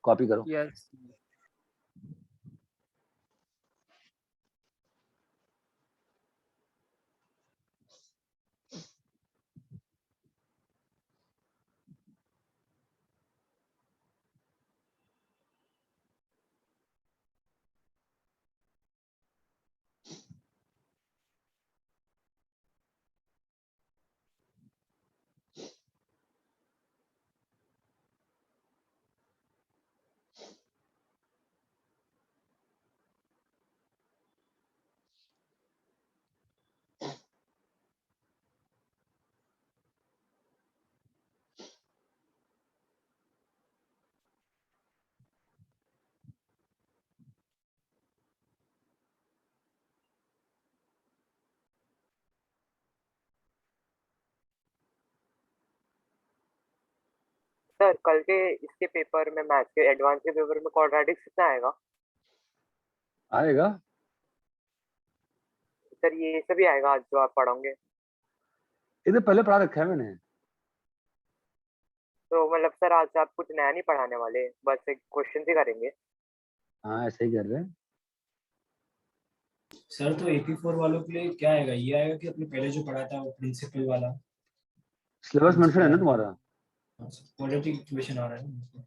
कॉपी करो। यस। सर कल के इसके पेपर में, मैथ्स के एडवांस के पेपर में क्वाड्रेटिक्स कितना आएगा? आएगा सर ये सभी आएगा आज जो आप पढ़ाओगे? ये तो पहले पढ़ा रखा है मैंने। तो मतलब सर आज आप कुछ नया नहीं पढ़ाने वाले, बस एक क्वेश्चन ही करेंगे? हाँ ऐसे ही कर रहे हैं सर। तो AP4 वालों के लिए क्या आएगा? ये आएगा कि अपने पहले जो पढ़ा था वो प्रिंसिपल वाला सिलेबस मेंशन है ना तुम्हारा? क्वाड्रेटिक इक्वेशन आ रहा है।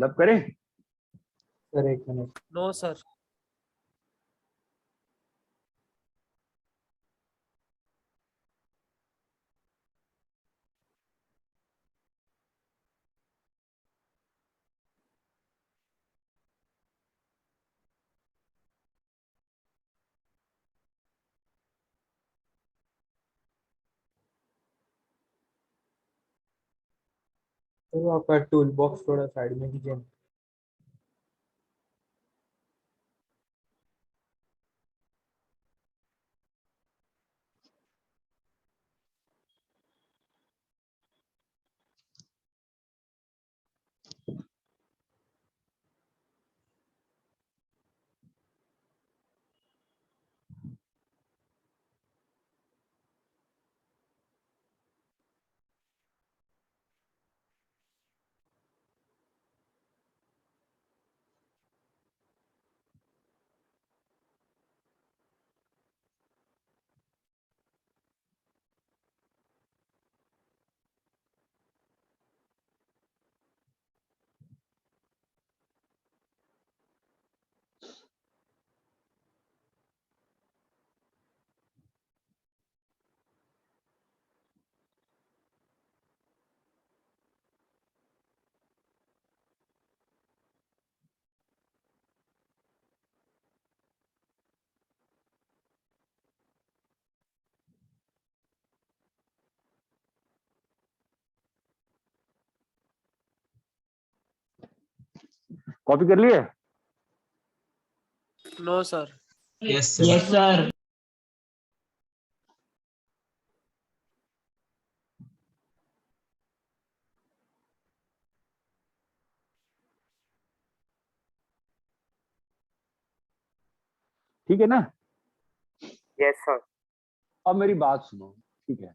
लब करें? सर एक मिनट। No sir. तो आपका टूल बॉक्स थोड़ा साइड में कीजिए। कॉपी कर लिए? No sir. Yes sir. Sir. ठीक है ना? Yes, sir. अब मेरी बात सुनो, ठीक है?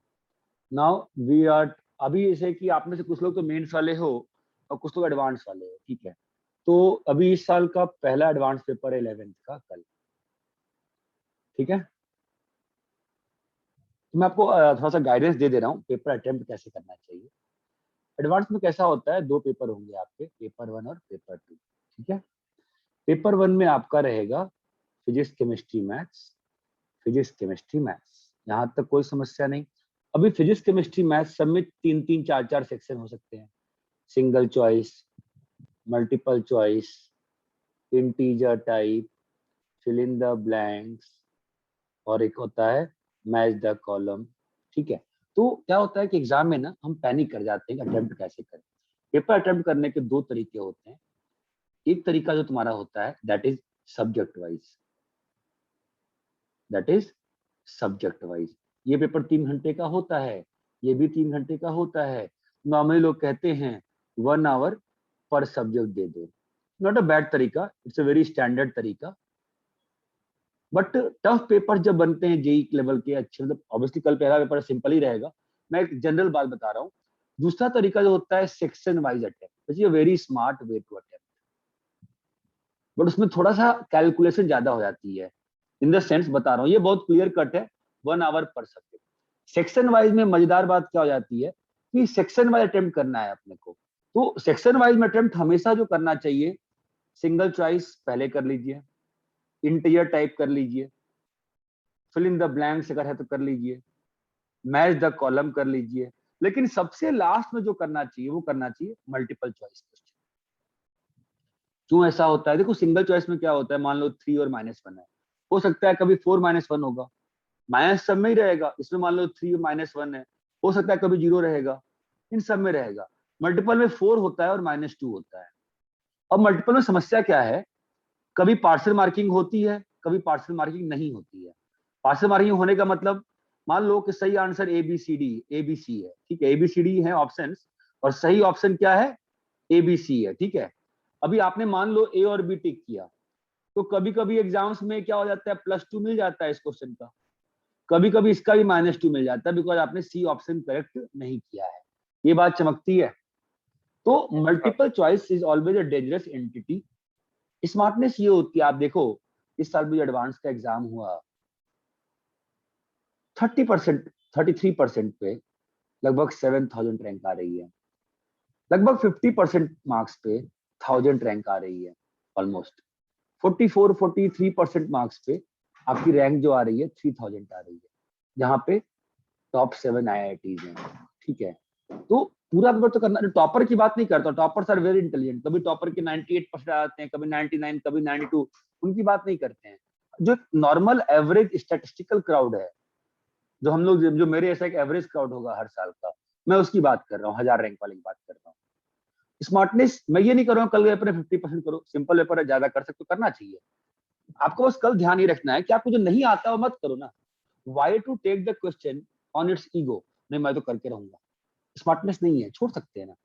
नाउ वी आर, अभी जैसे कि आप में से कुछ लोग तो मेंस वाले हो और कुछ लोग एडवांस वाले हो, ठीक है? तो अभी इस साल का पहला एडवांस पेपर है 11th का कल, ठीक है? तो मैं आपको थोड़ा सा गाइडेंस दे दे रहा हूँ पेपर अटेम्प्ट कैसे करना चाहिए। एडवांस में कैसा होता है, 2 पेपर होंगे आपके, पेपर 1 और पेपर 2, ठीक है? पेपर 1 में आपका रहेगा physics chemistry maths, physics chemistry maths, यहाँ तक कोई समस्या नहीं। अभी फिजिक्स केमिस्ट्री मैथ्स सब में 3-3, 4-4 सेक्शन हो सकते हैं, single choice, multiple choice, integer type, fill in the blanks, और एक होता है मैच द कॉलम, ठीक है? तो क्या होता है कि एग्जाम में ना हम पैनिक कर जाते हैं कि अटेम्प्ट कैसे करें। पेपर अटेम्प्ट करने के 2 तरीके होते हैं। एक तरीका जो तुम्हारा होता है that is subject wise, that is subject wise. ये पेपर 3 घंटे का होता है, ये भी 3 घंटे का होता है। नॉर्मली लोग कहते हैं 1 आवर पर सब्जेक्ट दे दो। नॉट अ बैड तरीका, इट्स अ वेरी स्टैंडर्ड तरीका। बट टफ पेपर जब बनते हैं जेई लेवल के अच्छे, मतलब ऑब्वियसली कल पहला पेपर सिंपल ही रहेगा, मैं एक जनरल बात बता रहा हूँ। दूसरा तरीका जो होता है section wise attempt, very smart way to attempt, but उसमें थोड़ा सा कैलकुलेशन ज्यादा हो जाती है। इन द सेंस बता रहा हूँ, ये बहुत क्लियर कट है, 1 आवर पर सब्जेक्ट। सेक्शन वाइज में मजेदार बात क्या हो जाती है कि सेक्शन वाइज अटेम्प्ट करना है अपने को, तो सेक्शन वाइज में अटेम्प्ट हमेशा जो करना चाहिए, सिंगल चॉइस पहले कर लीजिए, इंटीजर टाइप कर लीजिए, फिल इन द ब्लैंक्स अगर है तो कर लीजिए, मैच द कॉलम कर लीजिए, लेकिन सबसे लास्ट में जो करना चाहिए वो करना चाहिए मल्टीपल चॉइस क्वेश्चन। क्यों ऐसा होता है? देखो सिंगल चॉइस में क्या होता है, मान लो 3 और -1 है, हो सकता है कभी 4 -1 होगा, माइनस सब में ही रहेगा। इसमें मान लो 3 और -1 है, हो सकता है कभी 0 रहेगा, इन सब में रहेगा। मल्टीपल में 4 होता है और -2 होता है। अब मल्टीपल में समस्या क्या है, कभी पार्शियल मार्किंग होती है, कभी पार्शियल मार्किंग नहीं होती है। पार्शियल मार्किंग होने का मतलब, मान लो कि सही आंसर ABCD ABC है, ठीक है? ABCD है ऑप्शंस, और सही ऑप्शन क्या है? ABC है, ठीक है? अभी आपने मान लो A और B टिक किया, तो कभी कभी एग्जाम्स में क्या हो जाता है, +2 मिल जाता है इस क्वेश्चन का, कभी कभी इसका भी -2 मिल जाता है, बिकॉज आपने सी ऑप्शन करेक्ट नहीं किया है। ये बात चमकती है। तो multiple choice is always a dangerous entity. Smartness ये होती है, आप देखो इस साल भी एडवांस का एग्जाम हुआ, 30%, 33% पे लगभग 7000 रैंक आ रही है, लगभग 50% मार्क्स पे 1000 रैंक आ रही है ऑलमोस्ट। 44-43% मार्क्स पे आपकी रैंक जो आ रही है 3000 आ रही है, जहाँ पे टॉप 7 IITs हैं, ठीक है। तो पूरा पेपर तो करना, टॉपर की बात नहीं करता, टॉपर्स आर वेरी इंटेलिजेंट, कभी टॉपर के 98% आते हैं, कभी 99, कभी 92, उनकी बात नहीं करते हैं। जो नॉर्मल एवरेज स्टैटिस्टिकल क्राउड है, जो हम लोग, जो मेरे ऐसा एक एवरेज क्राउड होगा हर साल का, मैं उसकी बात कर रहा हूँ, 1000 रैंक वाले की बात कर रहा हूँ। स्मार्टनेस मैं ये नहीं कर रहा हूँ कल पेपर 50% करो, सिंपल पेपर है, ज्यादा कर सकते हो, करना चाहिए। आपको बस कल ध्यान ये रखना है कि आपको जो नहीं आता वो मत करो ना। Why to take the question on its ego, नहीं मैं तो करके रहूंगा, स्मार्टनेस नहीं है, छोड़ सकते हैं ना,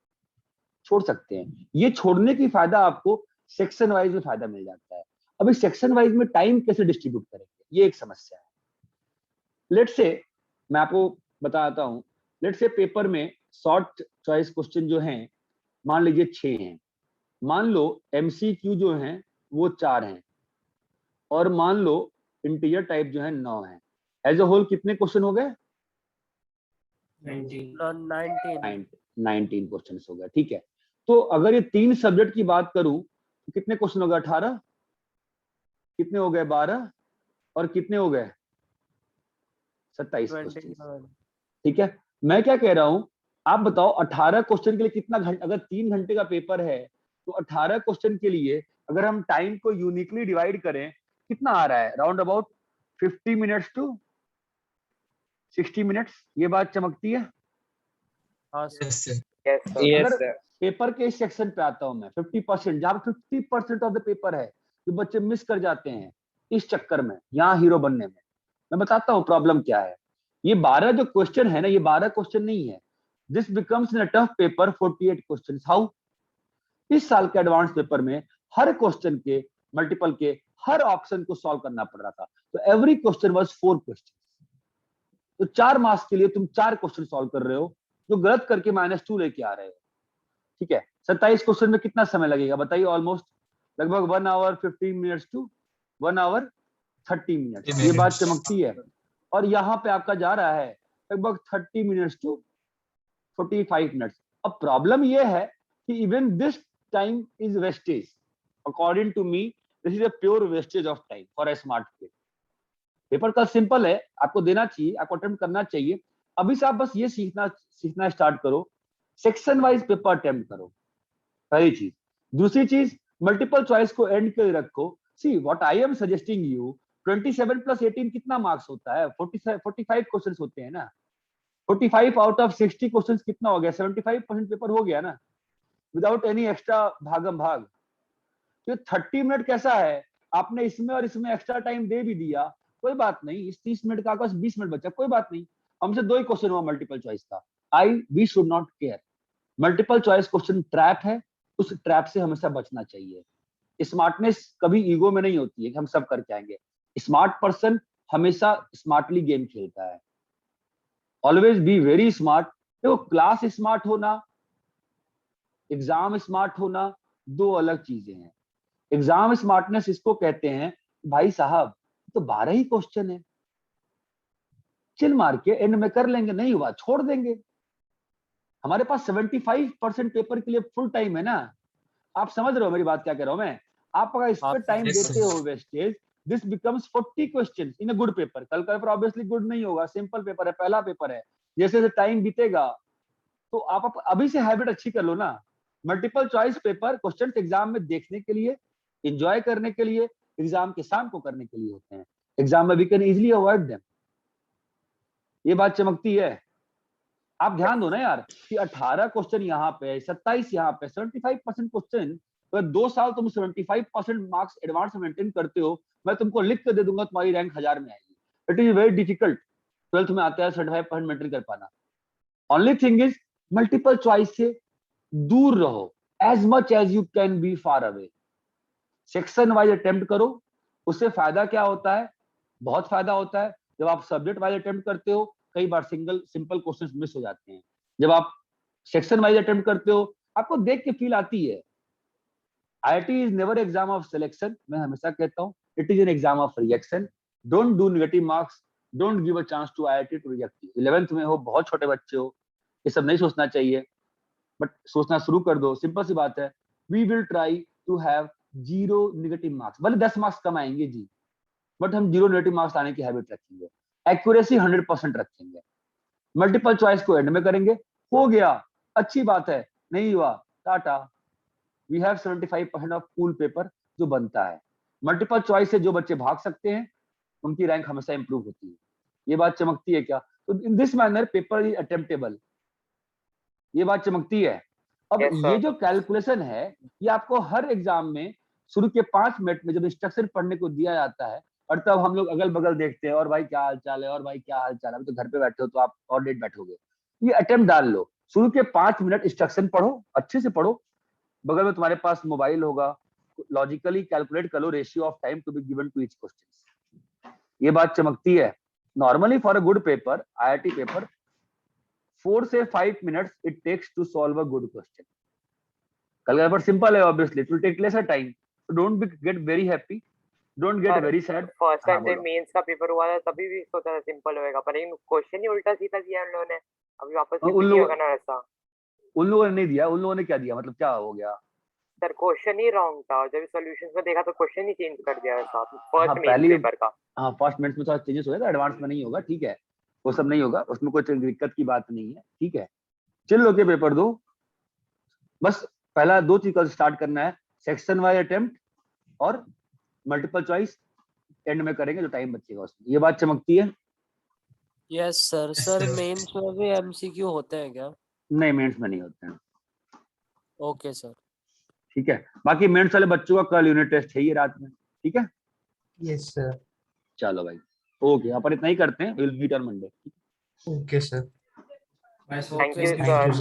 छोड़ सकते हैं। ये छोड़ने की फायदा आपको सेक्शन वाइज में फायदा मिल जाता है। अब इस सेक्शन वाइज में टाइम कैसे डिस्ट्रीब्यूट करेंगे, ये एक समस्या है। लेट से मैं आपको बताता हूं, लेट से पेपर में शॉर्ट चॉइस क्वेश्चन जो हैं मान लीजिए 6 हैं, मान लो MCQ जो हैं वो 4 हैं, और मान लो इंटीजर टाइप जो है 9 है। एज ए होल कितने क्वेश्चन हो गए? 19 क्वेश्चन हो गए, ठीक है। तो अगर ये 3 सब्जेक्ट की बात करूं तो कितने क्वेश्चन हो गए? 18, कितने हो गए? 12, और कितने हो गए? 27 क्वेश्चन, ठीक है। मैं क्या कह रहा हूं, आप बताओ 18 क्वेश्चन के लिए कितना घंटा, अगर 3 घंटे का पेपर है तो 18 क्वेश्चन के लिए अगर हम टाइम को यूनिकली डिवाइड करें कितना आ रहा है? Round about 50 minutes to 60 minutes. ये बात चमकती है? हाँ Yes, sir. Yes, sir. Yes, अगर sir. पेपर के इस सेक्शन पे आता हूं मैं 50%, जहां 50% ऑफ द पेपर है जो बच्चे मिस कर जाते हैं इस चक्कर में, यहाँ हीरो बनने में। मैं बताता हूँ प्रॉब्लम क्या है। ये 12 जो क्वेश्चन है ना, ये 12 क्वेश्चन नहीं है। This becomes in a tough paper 48 question. How? इस साल के एडवांस पेपर में हर क्वेश्चन के मल्टीपल के हर ऑप्शन को सॉल्व करना पड़ रहा था, तो एवरी क्वेश्चन वाज 4 क्वेश्चन। तो 4 मार्क्स के लिए तुम 4 क्वेश्चन सॉल्व कर रहे हो, जो गलत करके -2 लेके आ रहे हो, ठीक है। 27 क्वेश्चन में कितना समय लगेगा बताइए? ऑलमोस्ट लगभग 1 hour 15 minutes to 1 hour 30 minutes. ये बात चमकती है। और यहाँ पे आपका जा रहा है लगभग 30 मिनट्स टू 45 मिनट्स। अब प्रॉब्लम ये है कि even this time is wastage, according to me this is a pure wastage of time for a smart kid. Paper का सिंपल है, आपको देना चाहिए, आपको अटेम्प्ट करना चाहिए। अभी से आप बस ये सीखना स्टार्ट करो, सेक्शन वाइज पेपर अटेम्प्ट करो, पहली चीज। दूसरी चीज, मल्टीपल चॉइस को एंड के रखो। सी what I am suggesting you, 27 + 18 कितना मार्क्स होता है? 45 क्वेश्चन होते हैं ना। 45 आउट ऑफ 60 क्वेश्चन कितना हो गया? 75% पेपर हो गया ना, विदाउट एनी एक्स्ट्रा भागम भाग। तो 30 मिनट कैसा है, आपने इसमें और इसमें एक्स्ट्रा टाइम दे भी दिया, कोई बात नहीं। इस 30 मिनट का बस 20 मिनट बचा, कोई बात नहीं। हमसे 2 ही क्वेश्चन हुआ मल्टीपल चॉइस का। We should not care. Multiple choice question trap है, उस ट्रैप से हमेशा बचना चाहिए। स्मार्टनेस कभी ईगो में नहीं होती है कि हम सब करके आएंगे। स्मार्ट पर्सन हमेशा स्मार्टली गेम खेलता है। Always be very smart. देखो, क्लास स्मार्ट होना, एग्जाम स्मार्ट होना 2 अलग चीजें हैं। एग्जाम स्मार्टनेस इसको कहते हैं, भाई साहब तो 12 ही क्वेश्चन है, चिल मार के एंड में कर लेंगे, नहीं हुआ छोड़ देंगे। हमारे पास 75% पेपर के लिए फुल टाइम है ना। आप समझ रहे हो मेरी बात क्या कह रहा हूं मैं? आप अगर इस पर टाइम देते हो wastage, this becomes 40 question in a good paper. कल का पेपर ऑब्वियसली गुड नहीं होगा, सिंपल पेपर है, पहला पेपर है। जैसे जैसे टाइम बीतेगा तो आप अभी से हैबिट अच्छी कर लो ना। Multiple choice paper question exam में देखने के लिए, एंजॉय करने के लिए, एग्जाम के शाम को करने के लिए होते हैं। एग्जाम में we can easily avoid them. ये बात चमकती है। आप ध्यान दो ना यार कि 18 क्वेश्चन यहाँ पे, 27 यहाँ पे, 75% क्वेश्चन। अगर 2 साल तुम 75% मार्क्स एडवांस मेंटेन करते हो, मैं तुमको लिख के दे दूंगा, तुम्हारी रैंक 1000 में आएगी। It is very difficult 12th में आता है 75% मेंटेन कर पाना। Only thing is multiple choice से दूर रहो, as much as you can be far away. Section wise attempt करो। उससे फायदा क्या होता है? बहुत फायदा होता है। जब आप सब्जेक्ट वाइज अटेम्प्ट करते हो, कई बार सिंपल क्वेश्चंस मिस हो जाते हैं। जब आप सेक्शन वाइज अटेम्प्ट करते हो, आपको देख के फील आती है। IIT is never exam of selection, मैं हमेशा कहता हूँ, it is an exam of rejection. Don't do negative marks, don't give a chance to IIT to reject you. 11th में हो, बहुत छोटे बच्चे हो, ये सब नहीं सोचना चाहिए, बट सोचना शुरू कर दो। सिंपल सी बात है, we will try to have 0 negative marks, भले 10 मार्क्स कम आएंगे जी, बट हम 0 नेगेटिव मार्क्स लाने की हैबिट रखेंगे। एक्यूरेसी 100% रखेंगे। मल्टीपल चॉइस को एंड में करेंगे। हो गया, अच्छी बात है, नहीं हुआ टाटा। We have 75% of full paper जो बनता है। मल्टीपल चॉइस से जो बच्चे भाग सकते हैं उनकी रैंक हमेशा इंप्रूव होती है। ये बात चमकती है क्या? तो in this manner paper is attemptable, ये बात चमकती है। अब Yes, sir. ये जो कैलकुलेशन है ये आपको हर एग्जाम में शुरू के 5 मिनट में जब इंस्ट्रक्शन पढ़ने को दिया जाता है और तब हम लोग अगल बगल देखते हैं और भाई क्या हाल चाल है, और भाई क्या हाल चाल है, अभी तो घर पे बैठे हो तो आप और लेट बैठोगे। ये अटेम्प्ट डाल लो, शुरू के 5 मिनट इंस्ट्रक्शन पढ़ो, अच्छे से पढ़ो, बगल में तुम्हारे पास मोबाइल होगा, लॉजिकली कैलकुलेट कर लो ratio of time to be given to each question. ये बात चमकती है। Normally for a good paper, IIT paper, 4 से 5 minutes it takes to solve a good question. कल का पेपर सिंपल है, obviously it will take lesser time, so don't get very happy, don't get Sir, very sad। First हाँ, टाइम जब बोलो। मेंस का पेपर हुआ था तभी भी सोचा था सिंपल होएगा, पर लेकिन क्वेश्चन ही उल्टा सीधा दिया उन लोगों ने। अभी वापस उन रिपीट लोगों- होगा ना ऐसा? उन लोगों ने नहीं दिया, उन लोगों ने क्या दिया, मतलब क्या हो गया? सर क्वेश्चन ही रॉन्ग था, जब सॉल्यूशंस में देखा तो क्वेश्चन ही चेंज कर दिया ऐसा हाँ, फर्स्ट मेंस पहली- पेपर का। हाँ, फर्स्ट मिनट में थोड़ा चेंजेस हो गया था, एडवांस में नहीं होगा, ठीक है, वो सब नहीं होगा, उसमें कोई दिक्कत की बात नहीं है, ठीक है। चिल होके पेपर दो, बस पहला 2 चीज का स्टार्ट करना है, सेक्शन वाइज अटेम्प्ट और मल्टीपल चॉइस एंड में करेंगे जो टाइम बचेगा उसमें। ये बात चमकती है? Yes sir. सर मेंस में भी एमसीक्यू होते हैं क्या? नहीं, मेंस में नहीं होते हैं, ओके सर। ठीक है। बाकी मेंस वाले बच्चों का कल यूनिट टेस्ट है ये रात में, ठीक है। Yes, sir. चलो भाई, ओके, अपन इतना ही करते हैं, will meet on Monday. Okay, sir. Bye, sir. Thank you Okay, sir.